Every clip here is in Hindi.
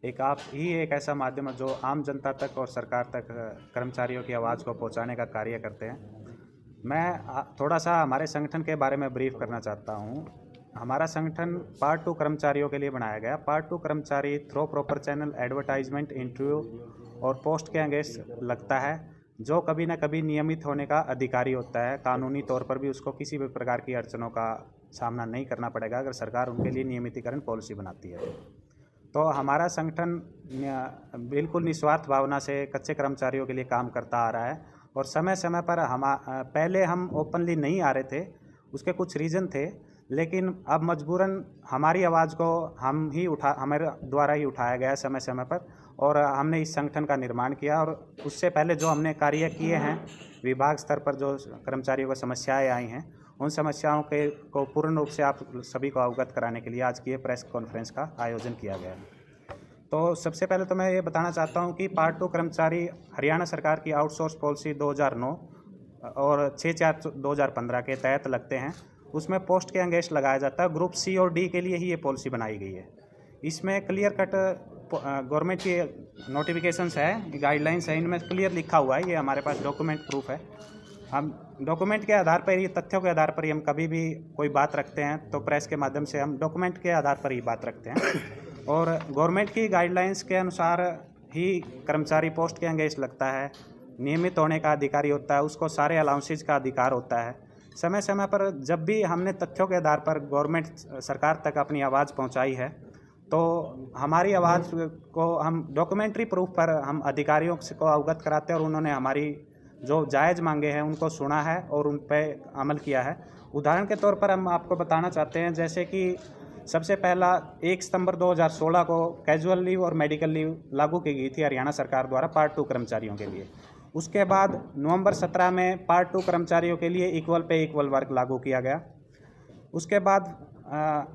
एक आप ही एक ऐसा माध्यम है जो आम जनता तक और सरकार तक कर्मचारियों की आवाज़ को पहुंचाने का कार्य करते हैं। मैं थोड़ा सा हमारे संगठन के बारे में ब्रीफ करना चाहता हूं। हमारा संगठन पार्ट 2 कर्मचारियों के लिए बनाया गया। पार्ट 2 कर्मचारी through proper channel advertisement, interview और पोस्ट के अगेंस्ट लगता है, जो कभी ना कभी नियमित होने का अधिकारी होता है। कानूनी तौर पर भी उसको किसी भी प्रकार की अड़चनों का सामना नहीं करना पड़ेगा अगर सरकार उनके लिए नियमितीकरण पॉलिसी बनाती है। तो हमारा संगठन बिल्कुल निस्वार्थ भावना से कच्चे कर्मचारियों के लिए काम करता आ रहा है और समय समय पर पहले हम ओपनली नहीं आ रहे थे, उसके कुछ रीज़न थे, लेकिन अब मजबूरन हमारी आवाज़ को हमारे द्वारा ही उठाया गया समय समय पर और हमने इस संगठन का निर्माण किया। और उससे पहले जो हमने कार्य किए हैं विभाग स्तर पर, जो कर्मचारियों को समस्याएं आई हैं, उन समस्याओं के को पूर्ण रूप से आप सभी को अवगत कराने के लिए आज की ये प्रेस कॉन्फ्रेंस का आयोजन किया गया है। तो सबसे पहले तो मैं ये बताना चाहता हूँ कि पार्ट 2 कर्मचारी हरियाणा सरकार की आउटसोर्स पॉलिसी 2009 और 6/4/2015 के तहत लगते हैं। उसमें पोस्ट के अगेंस्ट लगाया जाता है। ग्रुप सी और डी के लिए ही ये पॉलिसी बनाई गई है। इसमें क्लियर कट गवर्नमेंट की नोटिफिकेशंस है, गाइडलाइंस है, इनमें क्लियर लिखा हुआ है। ये हमारे पास डॉक्यूमेंट प्रूफ है। हम डॉक्यूमेंट के आधार पर ही, तथ्यों के आधार पर ही हम कभी भी कोई बात रखते हैं तो प्रेस के माध्यम से हम डॉक्यूमेंट के आधार पर ही बात रखते हैं। और गवर्नमेंट की गाइडलाइंस के अनुसार ही कर्मचारी पोस्ट के अगेंस्ट लगता है, नियमित होने का अधिकारी होता है, उसको सारे अलाउंसेज का अधिकार होता है। समय समय पर जब भी हमने तथ्यों के आधार पर गवर्नमेंट सरकार तक अपनी आवाज़ पहुंचाई है, तो हमारी आवाज़ को हम डॉक्यूमेंट्री प्रूफ पर हम अधिकारियों को अवगत कराते हैं और उन्होंने हमारी जो जायज़ मांगे हैं उनको सुना है और उन पर अमल किया है। उदाहरण के तौर पर हम आपको बताना चाहते हैं, जैसे कि सबसे पहला 1 सितंबर 2016 को कैजुअल लीव और मेडिकल लीव लागू की गई थी हरियाणा सरकार द्वारा पार्ट 2 कर्मचारियों के लिए। उसके बाद नवंबर 17 में पार्ट 2 कर्मचारियों के लिए इक्वल पे इक्वल वर्क लागू किया गया। उसके बाद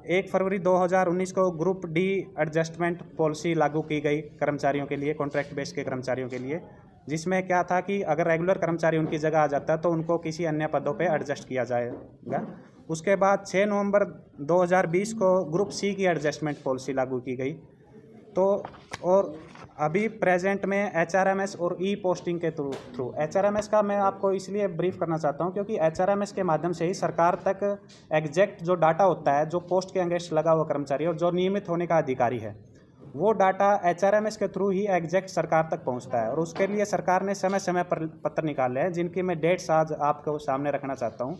1 फरवरी 2019 को ग्रुप डी एडजस्टमेंट पॉलिसी लागू की गई कर्मचारियों के लिए, कॉन्ट्रैक्ट बेस के कर्मचारियों के लिए, जिसमें क्या था कि अगर रेगुलर कर्मचारी उनकी जगह आ जाता है तो उनको किसी अन्य पदों पे एडजस्ट किया जाएगा। उसके बाद 6 नवंबर 2020 को ग्रुप सी की एडजस्टमेंट पॉलिसी लागू की गई। तो और अभी प्रेजेंट में एचआरएमएस और ई पोस्टिंग के थ्रू एचआरएमएस का मैं आपको इसलिए ब्रीफ करना चाहता हूं क्योंकि एचआरएमएस के माध्यम से ही सरकार तक एग्जैक्ट जो डाटा होता है, जो पोस्ट के अगेंस्ट लगा हुआ कर्मचारी और जो नियमित होने का अधिकारी है, वो डाटा एचआरएमएस के थ्रू ही एग्जैक्ट सरकार तक पहुंचता है। और उसके लिए सरकार ने समय समय पर पत्र निकाले हैं, जिनकी मैं डेट्स आज आपको सामने रखना चाहता हूँ।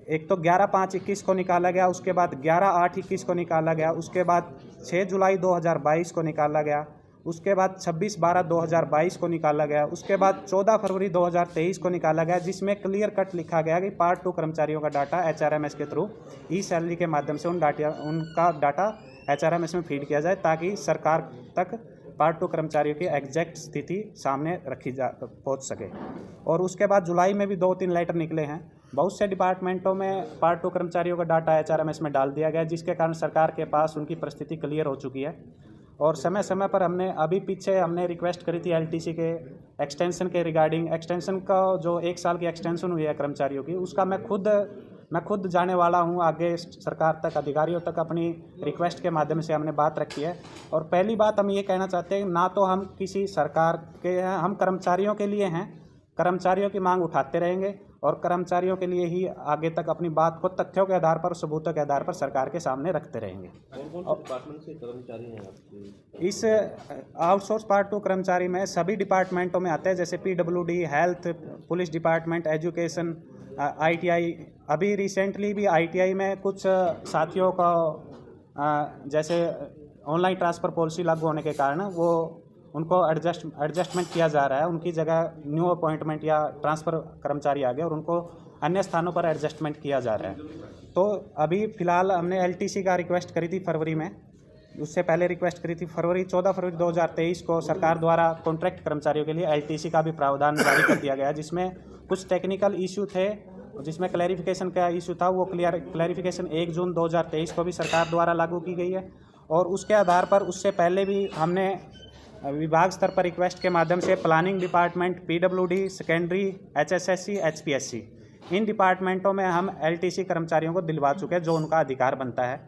एक तो 11/5/21 को निकाला गया, उसके बाद 11/8/21 को निकाला गया, उसके बाद 6 जुलाई 2022 को निकाला गया, उसके बाद 26/12/2022 को निकाला गया, उसके बाद 14 फरवरी 2023 को निकाला गया, जिसमें क्लियर कट लिखा गया कि पार्ट 2 कर्मचारियों का डाटा एचआरएमएस के थ्रू ई सैलरी के माध्यम से उनका डाटा एचआरएमएस में फीड किया जाए, ताकि सरकार तक पार्ट 2 कर्मचारियों की एग्जैक्ट स्थिति सामने पहुंच सके। और उसके बाद जुलाई में भी 2-3 लेटर निकले हैं। बहुत से डिपार्टमेंटों में पार्ट 2 कर्मचारियों का डाटा एचआरएमएस में डाल दिया गया, जिसके कारण सरकार के पास उनकी परिस्थिति क्लियर हो चुकी है। और समय समय पर हमने रिक्वेस्ट करी थी एलटीसी के एक्सटेंशन के रिगार्डिंग। एक्सटेंशन का जो 1 साल की एक्सटेंशन हुई है कर्मचारियों की, उसका मैं खुद जाने वाला हूं आगे सरकार तक, अधिकारियों तक अपनी रिक्वेस्ट के माध्यम से हमने बात रखी है। और पहली बात हम ये कहना चाहते हैं, ना तो हम किसी सरकार के हैं, हम कर्मचारियों के लिए हैं। कर्मचारियों की मांग उठाते रहेंगे और कर्मचारियों के लिए ही आगे तक अपनी बात को तथ्यों के आधार पर, सबूतों के आधार पर सरकार के सामने रखते रहेंगे। कौन कौन से डिपार्टमेंट से कर्मचारी हैं आपके? इस आउटसोर्स पार्ट 2 कर्मचारी में सभी डिपार्टमेंटों में आते हैं, जैसे PWD, health, police department, education, ITI. अभी रिसेंटली भी आईटीआई में कुछ साथियों का जैसे ऑनलाइन ट्रांसफ़र पॉलिसी लागू होने के कारण वो उनको एडजस्टमेंट किया जा रहा है। उनकी जगह न्यू अपॉइंटमेंट या ट्रांसफ़र कर्मचारी आ गए और उनको अन्य स्थानों पर एडजस्टमेंट किया जा रहा है। तो अभी फ़िलहाल हमने एलटीसी का रिक्वेस्ट करी थी फरवरी में, उससे पहले रिक्वेस्ट करी थी 14 फरवरी 2023 को सरकार द्वारा कॉन्ट्रैक्ट कर्मचारियों के लिए एलटीसी का भी प्रावधान जारी कर दिया गया, जिसमें कुछ टेक्निकल इशू थे, जिसमें क्लैरिफिकेशन का इशू था। वो क्लैरिफिकेशन 1 जून 2023 को भी सरकार द्वारा लागू की गई है। और उसके आधार पर उससे पहले भी हमने विभाग स्तर पर रिक्वेस्ट के माध्यम से planning department, PWD, secondary, HSSC, HPSC, इन डिपार्टमेंटों में हम एलटीसी कर्मचारियों को दिलवा चुके हैं, जो उनका अधिकार बनता है।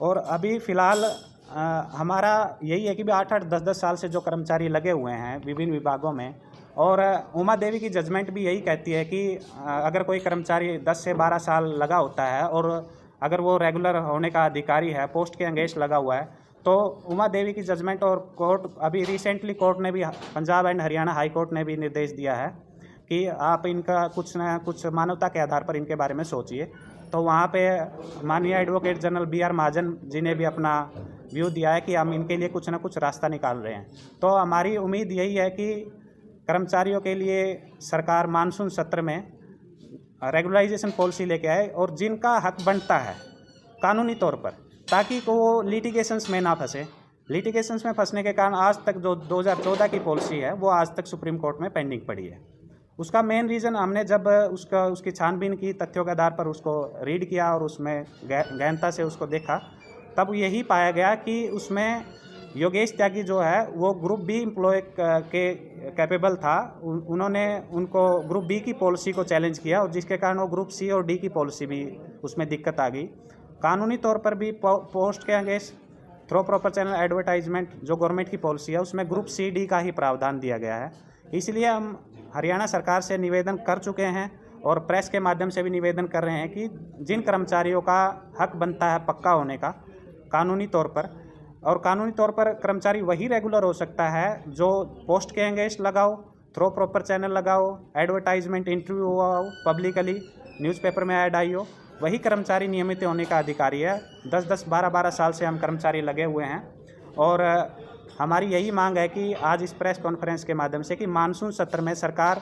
और अभी फ़िलहाल हमारा यही है कि भी 8-8 10-10 साल से जो कर्मचारी लगे हुए हैं विभिन्न विभागों में, और उमा देवी की जजमेंट भी यही कहती है कि अगर कोई कर्मचारी 10 से 12 साल लगा होता है और अगर वो रेगुलर होने का अधिकारी है, पोस्ट के अगेंस्ट लगा हुआ है, तो उमा देवी की जजमेंट और कोर्ट अभी रिसेंटली कोर्ट ने भी, Punjab and Haryana high court ने भी निर्देश दिया है कि आप इनका कुछ न कुछ मानवता के आधार पर इनके बारे में सोचिए। तो वहाँ पे माननीय advocate general BR Mahajan ji ने भी अपना व्यू दिया है कि हम इनके लिए कुछ ना कुछ रास्ता निकाल रहे हैं। तो हमारी उम्मीद यही है कि कर्मचारियों के लिए सरकार मानसून सत्र में रेगुलराइजेशन पॉलिसी लेके आए और जिनका हक बनता है कानूनी तौर पर, ताकि वो लिटिगेशंस में ना फंसे। लिटिगेशंस में फंसने के कारण आज तक जो 2014 की पॉलिसी है वो आज तक सुप्रीम कोर्ट में पेंडिंग पड़ी है। उसका मेन रीज़न हमने जब उसकी छानबीन की, तथ्यों के आधार पर उसको रीड किया और उसमें गहनता से उसको देखा, तब यही पाया गया कि उसमें योगेश त्यागी जो है वो ग्रुप बी एम्प्लॉय के कैपेबल था। उन्होंने उनको ग्रुप बी की पॉलिसी को चैलेंज किया और जिसके कारण वो ग्रुप सी और डी की पॉलिसी भी उसमें दिक्कत आ गई। कानूनी तौर पर भी पोस्ट के against through proper channel advertisement जो गवर्नमेंट की पॉलिसी है उसमें ग्रुप सी डी का ही प्रावधान दिया गया है। इसलिए हम हरियाणा सरकार से निवेदन कर चुके हैं और प्रेस के माध्यम से भी निवेदन कर रहे हैं कि जिन कर्मचारियों का हक बनता है पक्का होने का कानूनी तौर पर, और कानूनी तौर पर कर्मचारी वही रेगुलर हो सकता है जो पोस्ट के अगेंस्ट लगाओ, थ्रो प्रॉपर चैनल लगाओ, एडवर्टाइजमेंट इंटरव्यू हुआ हो, पब्लिकली न्यूज़पेपर में ऐड आई हो, वही कर्मचारी नियमित होने का अधिकारी है। 10-10, 12-12 साल से हम कर्मचारी लगे हुए हैं और हमारी यही मांग है कि आज इस प्रेस कॉन्फ्रेंस के माध्यम से कि मानसून सत्र में सरकार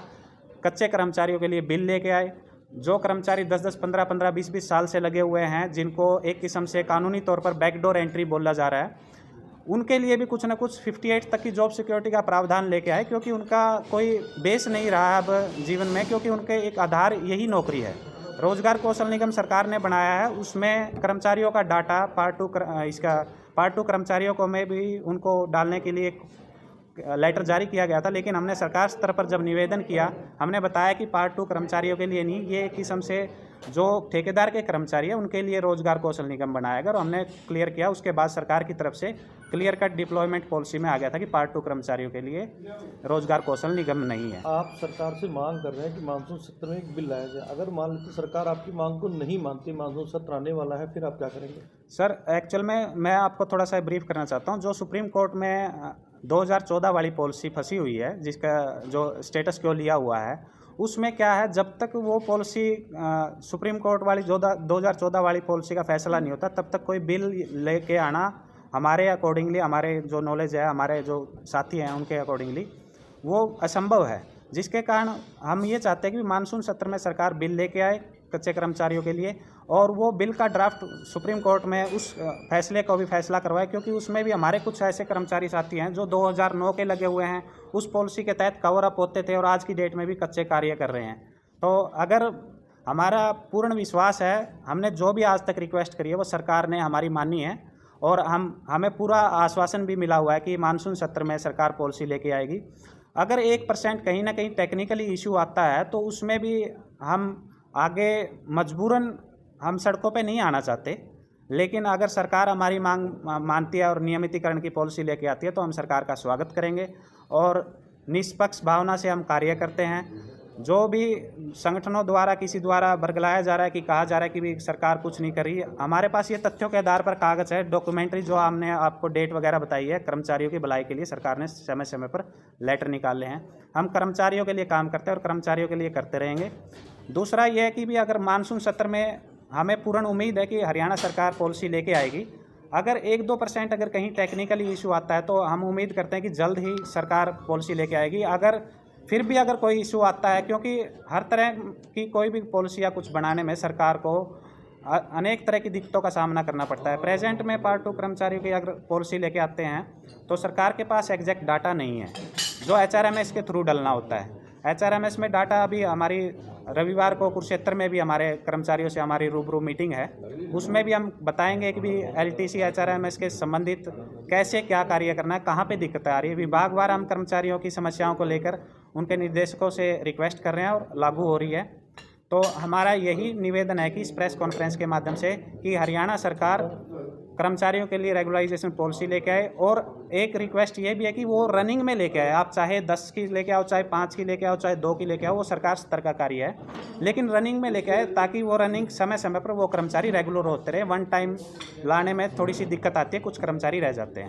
कच्चे कर्मचारियों के लिए बिल लेके आए। जो कर्मचारी 10-10, 15-15, 20-20 साल से लगे हुए हैं, जिनको एक किस्म से कानूनी तौर पर बैकडोर एंट्री बोला जा रहा है, उनके लिए भी कुछ ना कुछ 58 तक की जॉब सिक्योरिटी का प्रावधान लेके आए, क्योंकि उनका कोई बेस नहीं रहा अब जीवन में, क्योंकि उनके एक आधार यही नौकरी है। रोजगार कौशल निगम सरकार ने बनाया है, उसमें कर्मचारियों का डाटा पार्ट टू कर्मचारियों को में भी उनको डालने के लिए एक लेटर जारी किया गया था। लेकिन हमने सरकार स्तर पर जब निवेदन किया, हमने बताया कि पार्ट 2 कर्मचारियों के लिए नहीं, ये एक किस्म से जो ठेकेदार के कर्मचारी है उनके लिए रोजगार कौशल निगम बनाया गया और हमने क्लियर किया। उसके बाद सरकार की तरफ से क्लियर कट डिप्लॉयमेंट पॉलिसी में आ गया था कि पार्ट 2 कर्मचारियों के लिए रोजगार कौशल निगम नहीं है। आप सरकार से मांग कर रहे हैं कि मानसून सत्र में एक बिल लाया जाए। अगर मान लीजिए सरकार आपकी मांग को नहीं मानती, मानसून सत्र आने वाला है, फिर आप क्या करेंगे? सर, एक्चुअल में मैं आपको थोड़ा सा ब्रीफ करना चाहता हूँ। जो सुप्रीम कोर्ट में 2014 वाली पॉलिसी फंसी हुई है, जिसका जो स्टेटस क्यों लिया हुआ है, उसमें क्या है, जब तक वो पॉलिसी सुप्रीम कोर्ट वाली 2014 वाली पॉलिसी का फैसला नहीं होता, तब तक कोई बिल लेके आना हमारे अकॉर्डिंगली, हमारे जो नॉलेज है, हमारे जो साथी हैं उनके अकॉर्डिंगली वो असंभव है। जिसके कारण हम ये चाहते हैं कि मानसून सत्र में सरकार बिल लेके आए कच्चे कर्मचारियों के लिए और वो बिल का ड्राफ्ट सुप्रीम कोर्ट में उस फैसले को भी फैसला करवाए, क्योंकि उसमें भी हमारे कुछ ऐसे कर्मचारी साथी हैं जो 2009 के लगे हुए हैं, उस पॉलिसी के तहत कवर अप होते थे और आज की डेट में भी कच्चे कार्य कर रहे हैं। तो अगर हमारा पूर्ण विश्वास है, हमने जो भी आज तक रिक्वेस्ट करी है वो सरकार ने हमारी मानी है और हमें पूरा आश्वासन भी मिला हुआ है कि मानसून सत्र में सरकार पॉलिसी लेके आएगी। अगर 1% कहीं ना कहीं टेक्निकली इशू आता है तो उसमें भी हम आगे मजबूरन हम सड़कों पे नहीं आना चाहते, लेकिन अगर सरकार हमारी मांग मानती है और नियमितीकरण की पॉलिसी लेके आती है तो हम सरकार का स्वागत करेंगे और निष्पक्ष भावना से हम कार्य करते हैं। जो भी संगठनों द्वारा किसी द्वारा बरगलाया जा रहा है कि कहा जा रहा है कि भी सरकार कुछ नहीं कर रही, हमारे पास ये तथ्यों के आधार पर कागज़ है, डॉक्यूमेंट्री जो हमने आपको डेट वगैरह बताई है। कर्मचारियों की भलाई के लिए सरकार ने समय समय पर लेटर निकाले हैं। हम कर्मचारियों के लिए काम करते हैं और कर्मचारियों के लिए करते रहेंगे। दूसरा ये है कि भी अगर मानसून सत्र में हमें पूर्ण उम्मीद है कि हरियाणा सरकार पॉलिसी लेके आएगी। अगर 1-2% अगर कहीं टेक्निकली इशू आता है तो हम उम्मीद करते हैं कि जल्द ही सरकार पॉलिसी लेके आएगी। अगर फिर भी अगर कोई इशू आता है, क्योंकि हर तरह की कोई भी पॉलिसी या कुछ बनाने में सरकार को अनेक तरह की दिक्कतों का सामना करना पड़ता है। प्रेजेंट में पार्ट 2 कर्मचारियों की अगर पॉलिसी लेके आते हैं तो सरकार के पास एग्जैक्ट डाटा नहीं है, जो HRMS के थ्रू डलना होता है। HRMS में डाटा अभी हमारी रविवार को कुरुक्षेत्र में भी हमारे कर्मचारियों से हमारी रूबरू मीटिंग है, उसमें भी हम बताएंगे कि भी LTC HRMS के संबंधित कैसे क्या कार्य करना है, कहाँ पे दिक्कतें आ रही है। विभागवार हम कर्मचारियों की समस्याओं को लेकर उनके निर्देशकों से रिक्वेस्ट कर रहे हैं और लागू हो रही है। तो हमारा यही निवेदन है कि इस प्रेस कॉन्फ्रेंस के माध्यम से कि हरियाणा सरकार कर्मचारियों के लिए रेगुलराइजेशन पॉलिसी लेके आए। और एक रिक्वेस्ट ये भी है कि वो रनिंग में लेके आए। आप चाहे 10 की लेके आओ, चाहे 5 की लेके आओ, चाहे 2 की लेके आओ, वो सरकार स्तर का कार्य है, लेकिन रनिंग में लेके आए ताकि वो रनिंग समय समय पर वो कर्मचारी रेगुलर होते रहे। वन टाइम लाने में थोड़ी सी दिक्कत आती है, कुछ कर्मचारी रह जाते हैं।